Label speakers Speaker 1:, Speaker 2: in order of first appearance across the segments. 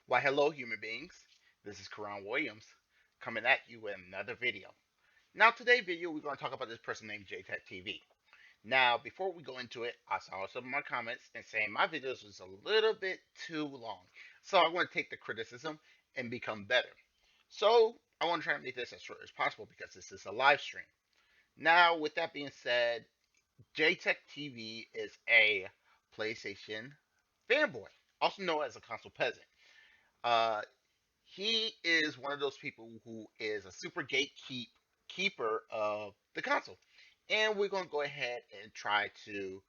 Speaker 1: Why, hello, human beings. This is Karan Williams coming at you with another video. Now, today's video, we're going to talk about this person named JayTechTV. Now, before we go into it, I saw some of my comments and saying my videos was a little bit too long. So I want to take the criticism and become better. So I want to try to make this as short as possible because this is a live stream. Now, with that being said, JayTechTV is a PlayStation fanboy, also known as a console peasant. Uh, he is one of those people who is a super gatekeeper of the console. And we're going to go ahead and try to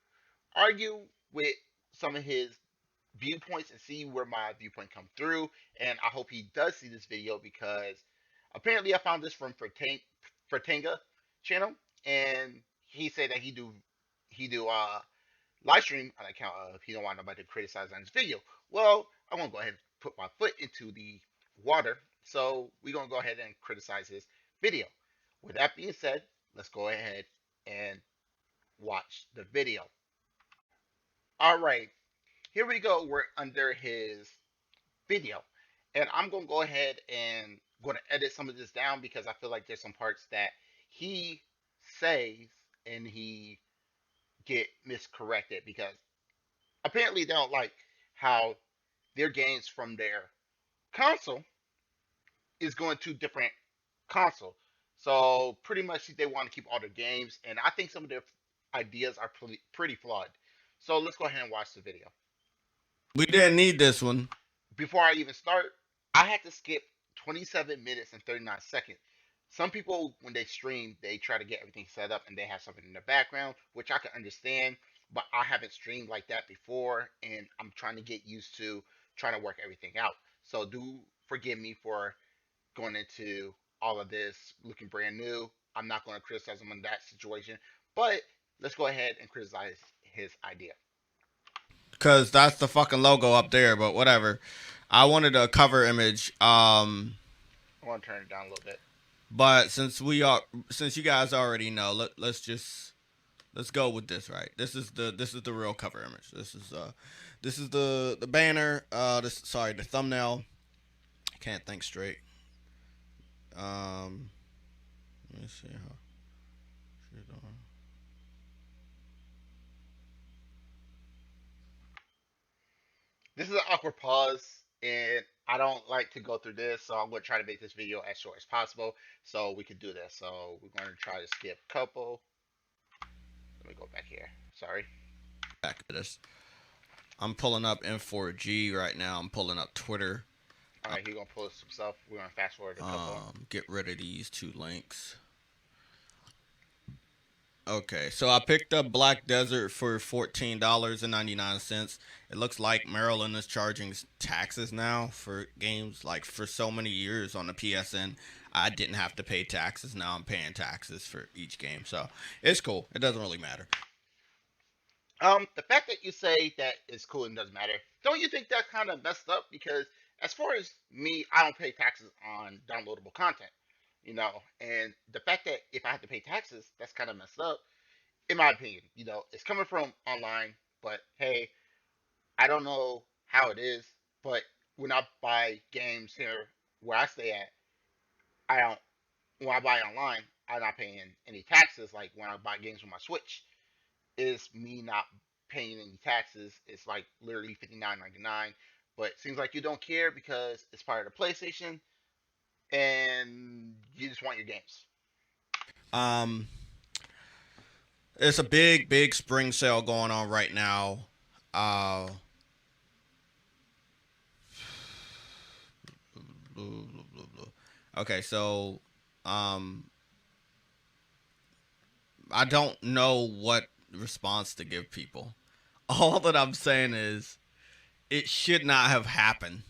Speaker 1: argue with some of his viewpoints and see where my viewpoint come through. And I hope he does see this video because apparently I found this from Fertanga channel, and he said that he do live stream on account of he don't want nobody to criticize on his video. Well, I want to go ahead and put my foot into the water, so we're gonna go ahead and criticize his video. With that being said, let's go ahead and watch the video. All right, here we go. We're under his video, and I'm gonna go ahead and gonna edit some of this down because I feel like there's some parts that he says and he get miscorrected because apparently they don't like how their games from their console is going to different console. So pretty much they want to keep all their games, and I think some of their ideas are pretty flawed. So let's go ahead and watch the video.
Speaker 2: We didn't need this one.
Speaker 1: Before I even start, I had to skip 27 minutes and 39 seconds. Some people, when they stream, they try to get everything set up and they have something in the background, which I can understand, but I haven't streamed like that before, and I'm trying to get used to trying to work everything out. So do forgive me for going into all of this looking brand new. I'm not going to criticize him in that situation, but let's go ahead and criticize his idea.
Speaker 2: Because that's the fucking logo up there, but whatever. I wanted a cover image.
Speaker 1: I want to turn it down a little bit.
Speaker 2: But since you guys already know, let's go with this, right? This is the real cover image. This is the banner. The thumbnail. I can't think straight. Um, let me see how.
Speaker 1: This is an awkward pause, and I don't like to go through this, so I'm going to try to make this video as short as possible so we can do this. So we're going to try to skip a couple. Let me go back here. Sorry.
Speaker 2: Back to this. I'm pulling up N4G right now. I'm pulling up Twitter.
Speaker 1: All right, he's going to pull some stuff. We're going to fast forward a couple.
Speaker 2: Get rid of these two links. Okay, so I picked up Black Desert for $14.99. It looks like Maryland is charging taxes now for games. Like for so many years on the PSN, I didn't have to pay taxes. Now I'm paying taxes for each game, so it's cool. It doesn't really matter.
Speaker 1: The fact that you say that it's cool and doesn't matter, don't you think that kind of messed up? Because as far as me, I don't pay taxes on downloadable content, and the fact that if I have to pay taxes, that's kind of messed up, in my opinion. It's coming from online, but hey, I don't know how it is, but when I buy games here where I stay at, I don't. When I buy online, I'm not paying any taxes. Like when I buy games with my Switch, is me not paying any taxes. It's like literally $59.99. But it seems like you don't care because it's part of the PlayStation, and you just want your games.
Speaker 2: Um, it's a big spring sale going on right now. Uh, okay, so um, I don't know what response to give people. All that I'm saying is it should not have happened.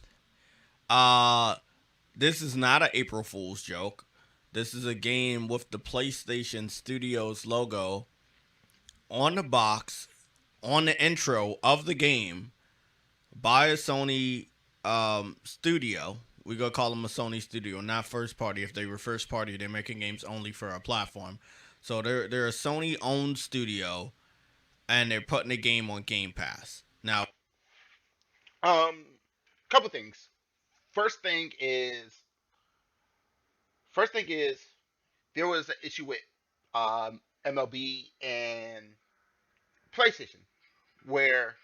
Speaker 2: Uh this is not an April Fool's joke. This is a game with the PlayStation Studios logo on the box, on the intro of the game by a Sony studio. We gonna call them a Sony studio, not first party. If they were first party, they're making games only for our platform. So they're a Sony owned studio, and they're putting the game on Game Pass. Now,
Speaker 1: Couple things. first thing is first thing is there was an issue with MLB and PlayStation where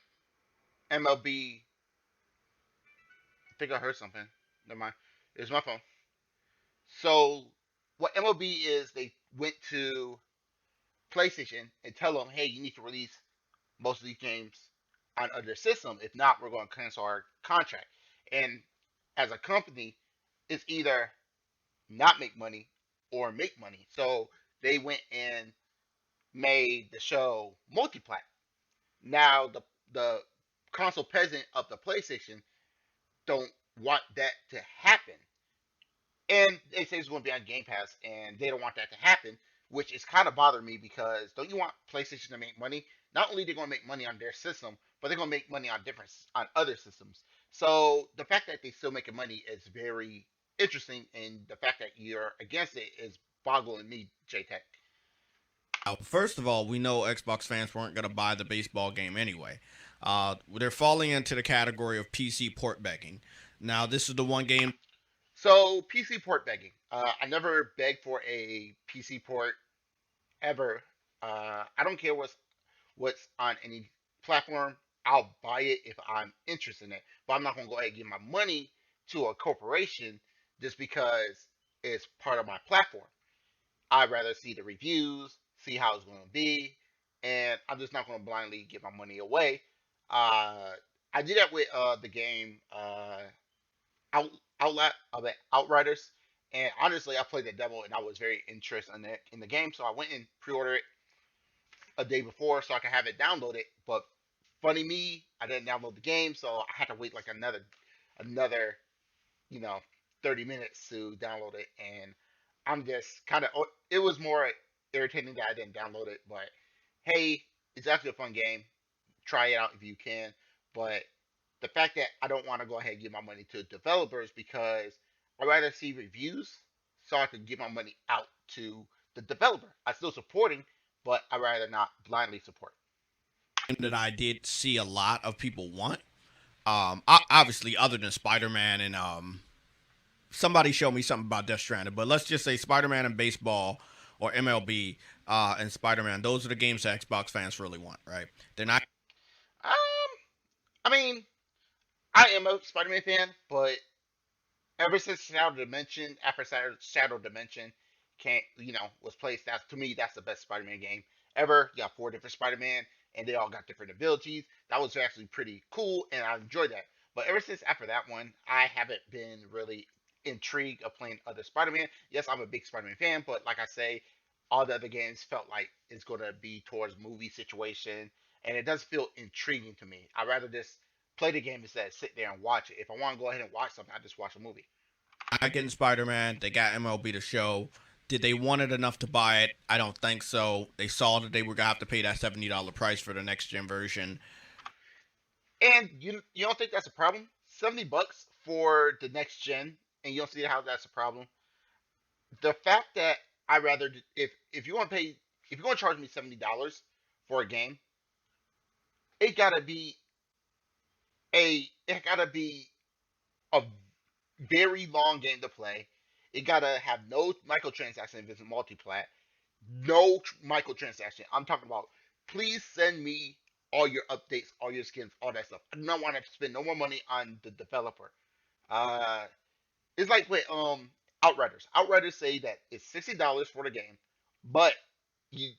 Speaker 1: MLB. I think I heard something. Never mind. It's my phone. So what MLB is, they went to PlayStation and tell them, hey, you need to release most of these games on their system. If not, we're going to cancel our contract. And as a company, it's either not make money or make money. So they went and made the show multiplat. Now the console peasant of the PlayStation don't want that to happen. And they say it's going to be on Game Pass, and they don't want that to happen, which is kind of bothering me because don't you want PlayStation to make money? Not only they're going to make money on their system, but they're going to make money on different on other systems. So the fact that they still making money is very interesting, and the fact that you're against it is boggling me, JTech.
Speaker 2: First of all, we know Xbox fans weren't going to buy the baseball game anyway. They're falling into the category of PC port begging. Now, this is the one game.
Speaker 1: So PC port begging. I never begged for a PC port ever. I don't care what's on any platform. I'll buy it if I'm interested in it. But I'm not gonna go ahead and give my money to a corporation just because it's part of my platform. I'd rather see the reviews, see how it's gonna be, and I'm just not gonna blindly give my money away. Uh, I did that with the game Out Outriders, and honestly, I played the demo and I was very interested in the game, so I went and pre-ordered it a day before so I could have it downloaded. But funny me, I didn't download the game, so I had to wait like another you know 30 minutes to download it, and I'm just kind of it was more irritating that I didn't download it. But hey, it's actually a fun game. Try it out if you can. But the fact that I don't want to go ahead and give my money to developers because I'd rather see reviews so I can give my money out to the developer. I still supporting, but I'd rather not blindly support.
Speaker 2: That I did see a lot of people want. Obviously, other than Spider Man and somebody showed me something about Death Stranding, but let's just say Spider Man and baseball or MLB and Spider Man. Those are the games that Xbox fans really want, right? They're not.
Speaker 1: Um, I mean, I am a Spider-Man fan, but ever since Shadow Dimension, after Shadow Dimension can't was placed, that's to me that's the best Spider-Man game ever. You got four different Spider-Man and they all got different abilities. That was actually pretty cool and I enjoyed that. But ever since after that one, I haven't been really intrigued of playing other Spider-Man. Yes, I'm a big Spider-Man fan, but like I say, all the other games felt like it's gonna be towards movie situation and it does feel intriguing to me. I'd rather just play the game instead of sit there and watch it. If I want to go ahead and watch something, I just watch a movie.
Speaker 2: Not getting Spider Man. They got MLB to show. Did they want it enough to buy it? I don't think so. They saw that they were gonna have to pay that $70 price for the next gen version.
Speaker 1: And you don't think that's a problem? $70 for the next gen, and you don't see how that's a problem. The fact that I rather if you want to pay if you're going to charge me $70 for a game, it gotta be it gotta be a very long game to play. It gotta have no microtransaction if it's multiplat. No microtransaction. I'm talking about. Please send me all your updates, all your skins, all that stuff. I do not want to spend no more money on the developer. Uh, it's like with Outriders. Outriders say that it's $60 for the game, but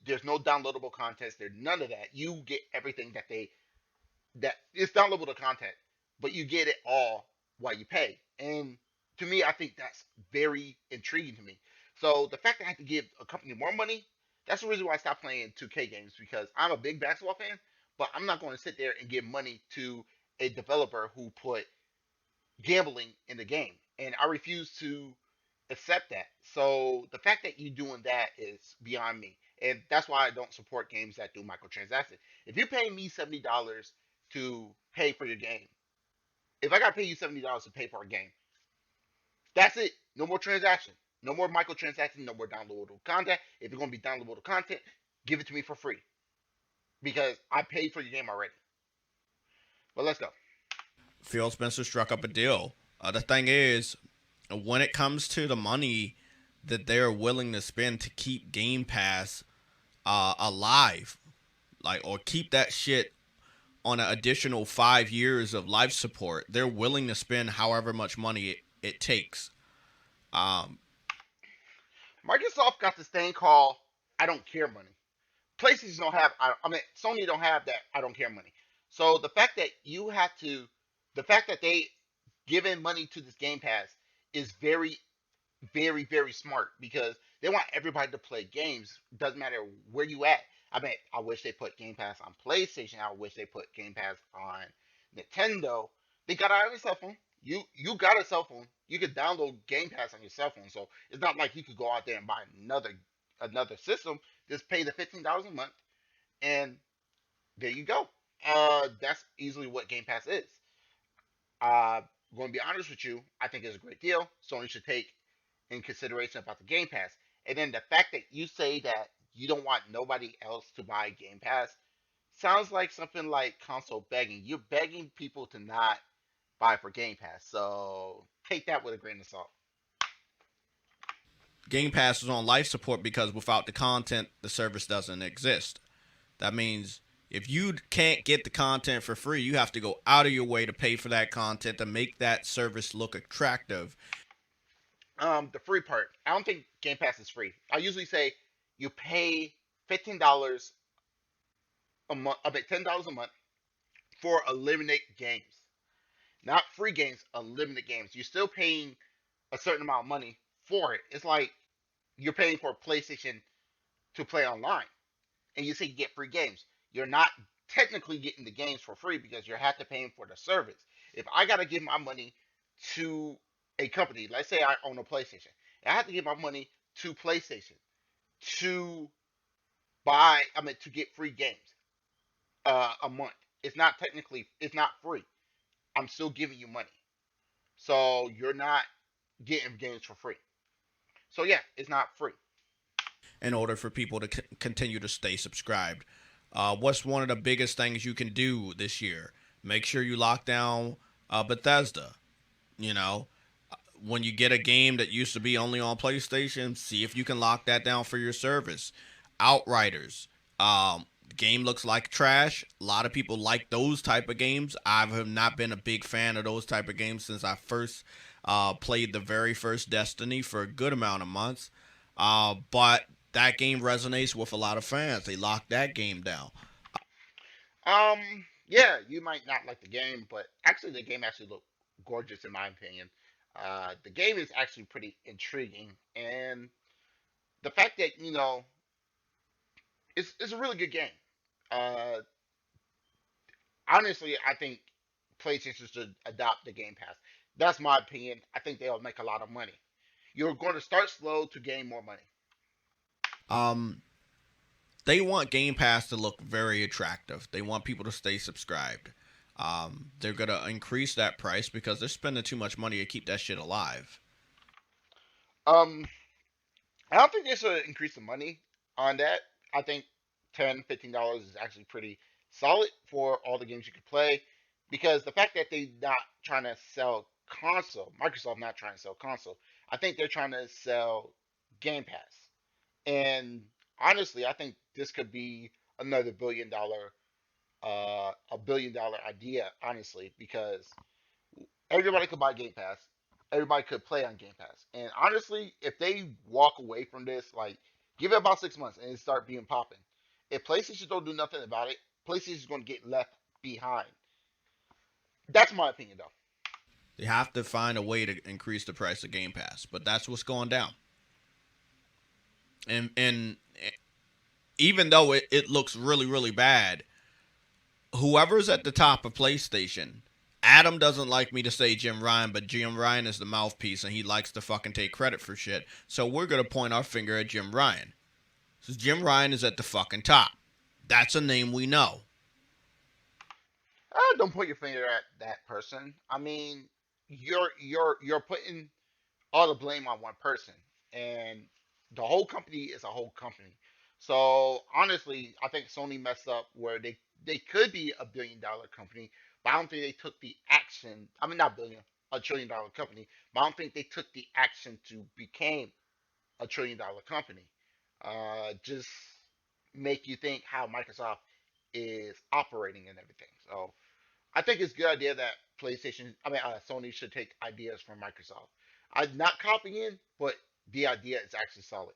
Speaker 1: there's no downloadable content. There's none of that. You get everything that it's downloadable content, but you get it all while you pay. And to me, I think that's very intriguing to me. So the fact that I have to give a company more money, that's the reason why I stopped playing 2K games because I'm a big basketball fan, but I'm not going to sit there and give money to a developer who put gambling in the game, and I refuse to accept that. So the fact that you're doing that is beyond me, and that's why I don't support games that do microtransactions. If you're paying me $70 to pay for your game, if I got to pay you $70 to pay for a game, that's it. No more transaction, no more microtransactions, no more downloadable content. If it's going to be downloadable content, give it to me for free because I paid for your game already. But let's go.
Speaker 2: Phil Spencer struck up a deal The thing is, when it comes to the money that they're willing to spend to keep Game Pass alive, like or keep that shit on an additional 5 years of life support, they're willing to spend however much money it takes. Um,
Speaker 1: Microsoft got this thing called "I don't care" money. PlayStation don't have. I mean, Sony don't have that. I don't care money. So the fact that you have to, the fact that they giving money to this Game Pass is very, very, very smart because they want everybody to play games. Doesn't matter where you at. I mean, I wish they put Game Pass on PlayStation. I wish they put Game Pass on Nintendo. They got it on your cell phone. You got a cell phone. You could download Game Pass on your cell phone. So it's not like you could go out there and buy another system. Just pay the $15 a month, and there you go. That's easily what Game Pass is. Uh, going to be honest with you, I think it's a great deal. Sony should take in consideration about the Game Pass. And then the fact that you say that you don't want nobody else to buy Game Pass sounds like something like console begging. You're begging people to not buy for Game Pass. So take that with a grain of salt.
Speaker 2: Game Pass is on life support because without the content, the service doesn't exist. That means if you can't get the content for free, you have to go out of your way to pay for that content to make that service look attractive.
Speaker 1: The free part. I don't think Game Pass is free. I usually say you pay $15 a month. I mean $10 a month for unlimited games, not free games. Unlimited games. You're still paying a certain amount of money for it. It's like you're paying for PlayStation to play online, and you say you get free games. You're not technically getting the games for free because you have to pay for the service. If I gotta give my money to a company, let's say I own a PlayStation, I have to give my money to PlayStation to buy. I mean, to get free games a month. It's not free. I'm still giving you money, so you're not getting games for free. So yeah, it's not free.
Speaker 2: In order for people to continue to stay subscribed. What's one of the biggest things you can do this year? Make sure you lock down Bethesda. You know, when you get a game that used to be only on PlayStation, see if you can lock that down for your service. Outriders. Game looks like trash. A lot of people like those type of games. I have not been a big fan of those type of games since I first played the very first Destiny for a good amount of months. But that game resonates with a lot of fans. They locked that game down.
Speaker 1: Yeah, you might not like the game, but actually the game actually looked gorgeous in my opinion. The game is actually pretty intriguing, and the fact that it's a really good game. Uh, Honestly, I think PlayStation should adopt the Game Pass. That's my opinion. I think they'll make a lot of money. You're going to start slow to gain more money.
Speaker 2: Um, they want Game Pass to look very attractive. They want people to stay subscribed. They're gonna increase that price because they're spending too much money to keep that shit alive.
Speaker 1: Um, I don't think they should increase the money on that. I think $10, $15 is actually pretty solid for all the games you could play. Because the fact that they're not trying to sell console, Microsoft not trying to sell console, I think they're trying to sell Game Pass. And honestly, I think this could be another $1 billion idea. Honestly, because everybody could buy Game Pass. Everybody could play on Game Pass. And honestly, if they walk away from this, like give it about 6 months and it start being popping. If PlayStation don't do nothing about it, PlayStation is going to get left behind. That's my opinion, though.
Speaker 2: They have to find a way to increase the price of Game Pass, but that's what's going down. And even though it looks really really bad, whoever's at the top of PlayStation, Adam doesn't like me to say Jim Ryan, but Jim Ryan is the mouthpiece and he likes to fucking take credit for shit. So we're gonna point our finger at Jim Ryan. So Jim Ryan is at the fucking top. That's a name we know.
Speaker 1: Don't put your finger at that person. I mean, you're putting all the blame on one person, and the whole company is a whole company. So honestly, I think Sony messed up where they could be a $1 billion company, but I don't think they took the action. I mean, not billion. $1 trillion company, but I don't think they took the action to become $1 trillion company. Just make you think how Microsoft is operating and everything. So I think it's a good idea that Sony should take ideas from Microsoft. I'm not copying, but the idea is actually solid.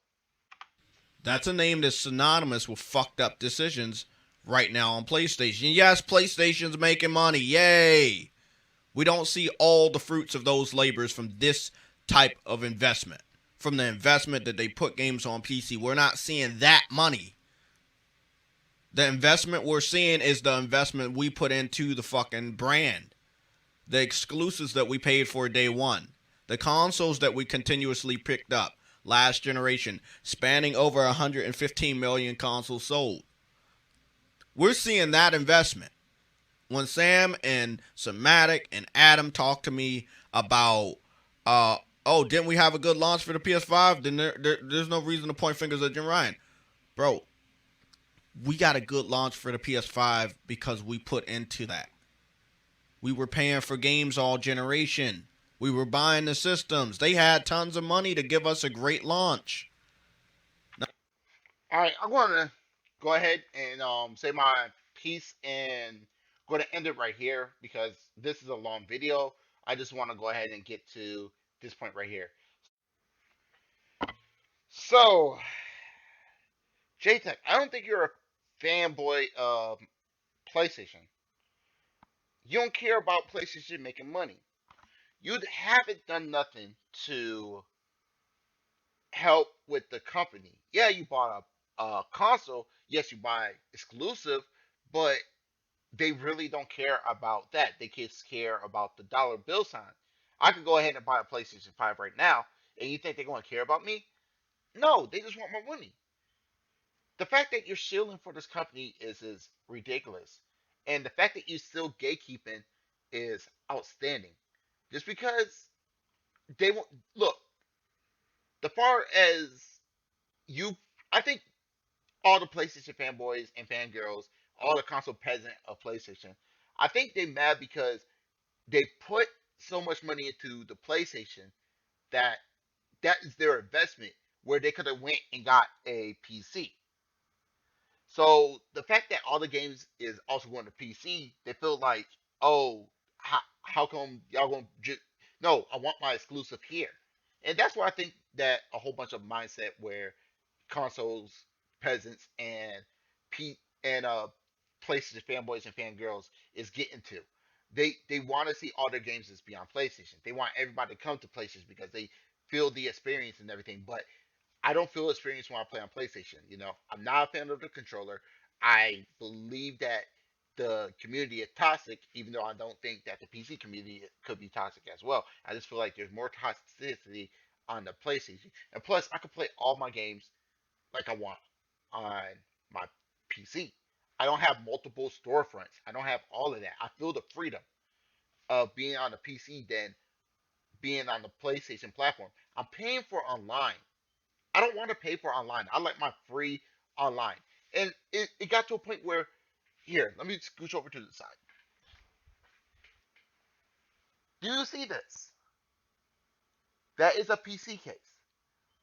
Speaker 2: That's a name that's synonymous with fucked up decisions right now on PlayStation. Yes, PlayStation's making money. Yay. We don't see all the fruits of those labors from this type of investment. From the investment that they put games on PC, we're not seeing that money. The investment we're seeing is the investment we put into the fucking brand. The exclusives that we paid for day one. The consoles that we continuously picked up. Last generation, spanning over 115 million consoles sold. We're seeing that investment. When Sam and Somatic and Adam talked to me about, oh, didn't we have a good launch for the PS5? Then there's no reason to point fingers at Jim Ryan. Bro, we got a good launch for the PS5 because we put into that. We were paying for games all generation. We were buying the systems. They had tons of money to give us a great launch.
Speaker 1: All right, I'm going to go ahead and say my piece and going to end it right here because this is a long video. I just want to go ahead and get to this point right here. So, JTech, I don't think you're a fanboy of PlayStation. You don't care about PlayStation making money. You haven't done nothing to help with the company. Yeah, you bought a console. Yes, you buy exclusive, but they really don't care about that. They just care about the dollar bill sign. I could go ahead and buy a PlayStation 5 right now, and you think they're going to care about me? No, they just want my money. The fact that you're shilling for this company is ridiculous, and the fact that you're still gatekeeping is outstanding. Just because they want look, the far as you, I think all the PlayStation fanboys and fangirls, all the console peasant of PlayStation, I think they mad because they put so much money into the PlayStation that that is their investment where they could have went and got a PC. So the fact that all the games is also going to PC, they feel like, oh, how come y'all going to just no? I want my exclusive here, and that's why I think that a whole bunch of mindset where consoles peasants and P and PlayStation fanboys and fangirls is getting to. They want to see all their games as beyond PlayStation. They want everybody to come to PlayStation because they feel the experience and everything. But I don't feel experience when I play on PlayStation. I'm not a fan of the controller. I believe that the community is toxic, even though I don't think that the PC community could be toxic as well. I just feel like there's more toxicity on the PlayStation. And plus, I can play all my games like I want on my PC. I don't have multiple storefronts. I don't have all of that. I feel the freedom of being on the PC than being on the PlayStation platform. I'm paying for online. I don't want to pay for online. I like my free online. And it got to a point where, here, let me scooch over to the side. Do you see this? That is a PC case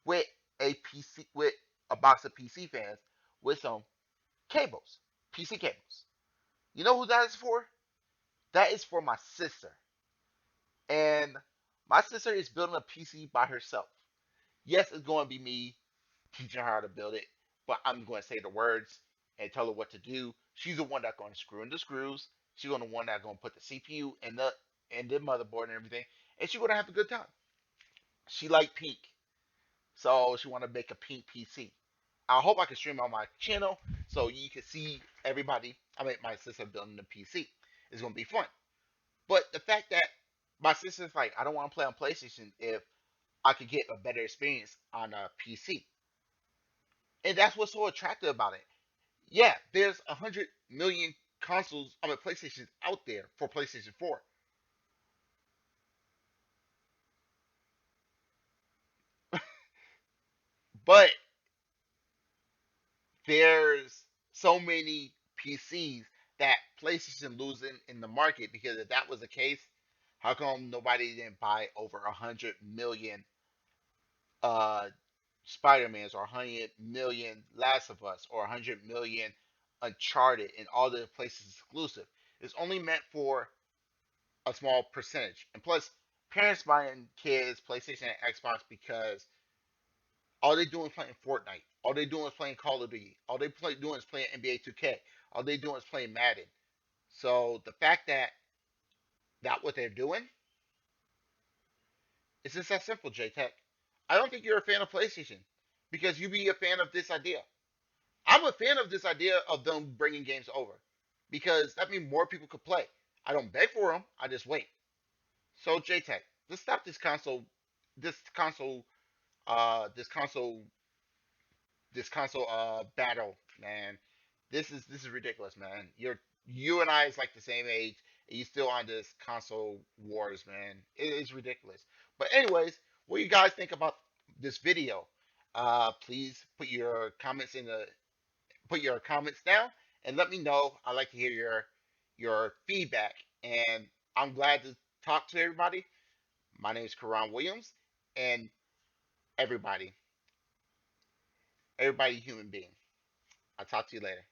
Speaker 1: with with a box of PC fans with some cables, PC cables. You know who that is for? That is for my sister. And my sister is building a PC by herself. Yes, it's going to be me teaching her how to build it, but I'm going to say the words and tell her what to do. She's the one that's going to screw in the screws. She's the one that's going to put the CPU and the motherboard and everything, and she's going to have a good time. She like pink, so she want to make a pink PC. I hope I can stream on my channel so you can see everybody. I mean, my sister building the PC. It's going to be fun. But the fact that my sister's like, I don't want to play on PlayStation if I could get a better experience on a PC. And that's what's so attractive about it. Yeah, there's 100 million consoles, I mean PlayStations out there for PlayStation 4. But there's so many PCs that PlayStation losing in the market because if that was the case, How come nobody didn't buy over 100 million uh Spider-Mans or 100 million Last of Us or 100 million Uncharted and all the places exclusive? It's only meant for a small percentage. And plus, parents buying kids PlayStation and Xbox because all they doing is playing Fortnite. All they doing is playing Call of Duty. All they doing is playing NBA 2K. All they doing is playing Madden. So the fact that that's what they're doing, it's just that simple, JTech. I don't think you're a fan of PlayStation because you be a fan of this idea. I'm a fan of this idea of them bringing games over because that means more people could play. I don't beg for them. I just wait. So JTech, let's stop this console, this console, this console battle, man. This is ridiculous, man. You and I is like the same age, and you still on this console wars, man. It is ridiculous. But anyways, what do you guys think about this video? Please put your comments down and let me know. I'd like to hear your feedback, and I'm glad to talk to everybody. My name is Karan Williams, and everybody, everybody, human being. I'll talk to you later.